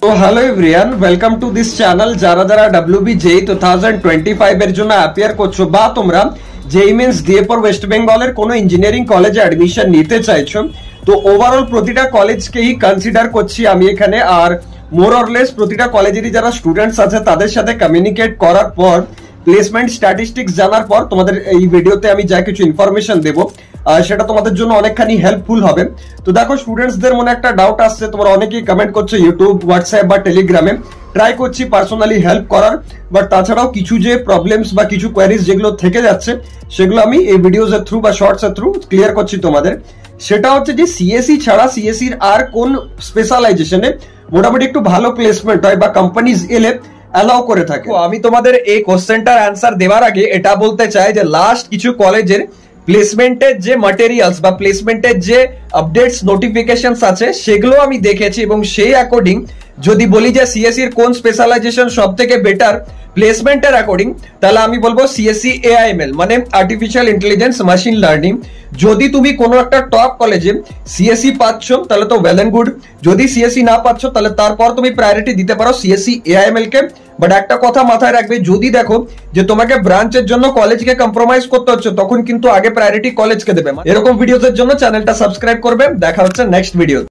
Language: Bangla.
তো hello everyone, welcome to this channel. যারা যারা WBJEE 2025 এর জন্য অ্যাপিয়ার করছো বা তোমরা জেইই মেন্স দিয়ে পর ওয়েস্ট বেঙ্গলের কোনো ইঞ্জিনিয়ারিং কলেজে অ্যাডমিশন নিতে চাইছো, তো ওভারঅল প্রতিটা কলেজকেই কনসিডার করছি আমি এখানে। আর মোর অর লেস প্রতিটা কলেজেরই যারা স্টুডেন্টস আছে তাদের সাথে কমিউনিকেট করার পর, প্লেসমেন্ট স্ট্যাটিস্টিক্স জানার পর তোমাদের এই ভিডিওতে আমি যা কিছু ইনফরমেশন দেবো সেটা তোমাদের জন্য অনেকখানি হেল্পফুল হবে। তো দেখো, স্টুডেন্টসদের মনে একটা ডাউট আসছে, তোমরা অনেকেই কমেন্ট করছো ইউটিউব, হোয়াটসঅ্যাপ বা টেলিগ্রামে। ট্রাই করছি পার্সোনালি হেল্প করার, বাট তাছাড়াও কিছু যে প্রবলেমস বা কিছু কোয়ারিজ যেগুলো থেকে যাচ্ছে সেগুলো আমি এই ভিডিওস এর থ্রু বা শর্টস এর থ্রু ক্লিয়ার করছি তোমাদের। সেটা হচ্ছে যে সিএসসি ছাড়া সিএসসির আর কোন স্পেশালাইজেশনে মোটামুটি একটু ভালো প্লেসমেন্ট হয় বা কোম্পানিজ এলে অ্যালাউ করে থাকে। আমি তোমাদের এই কোশ্চেনটার অ্যান্সার দেওয়ার আগে এটা বলতে চাই যে লাস্ট কিছু কলেজের প্লেসমেন্টের যে ম্যাটেরিয়ালস বা প্লেসমেন্টের যে আপডেটস নোটিফিকেশনস আছে সেগুলো আমি দেখেছি, এবং সেই অ্যাকর্ডিং যদি বলি যে সিএসসির কোন স্পেশালাইজেশন সব থেকে বেটার প্লেসমেন্টের অ্যাকর্ডিং, তাহলে আমি বলবো সিএসসি এআইএমএল মানে আর্টিফিশিয়াল ইন্টেলিজেন্স মেশিন লার্নিং। যদি তুমি কোনো একটা টপ কলেজে সিএসসি পাচ্ছ তাহলে তো ওয়েল এন্ড গুড, যদি সিএসসি না পাচ্ছ তাহলে তারপর তুমি প্রায়োরিটি দিতে পারো সিএসসি এআইএমএল কে। বাট একটা কথা মাথায় রাখবে, যদি দেখো যে তোমাকে ব্রাঞ্চের জন্য কলেজকে কম্প্রোমাইজ করতে হচ্ছে, তখন কিন্তু আগে প্রায়োরিটি কলেজকে দেবে। এরকম ভিডিওসের জন্য চ্যানেলটা সাবস্ক্রাইব করবে। দেখা হচ্ছে নেক্সট ভিডিও।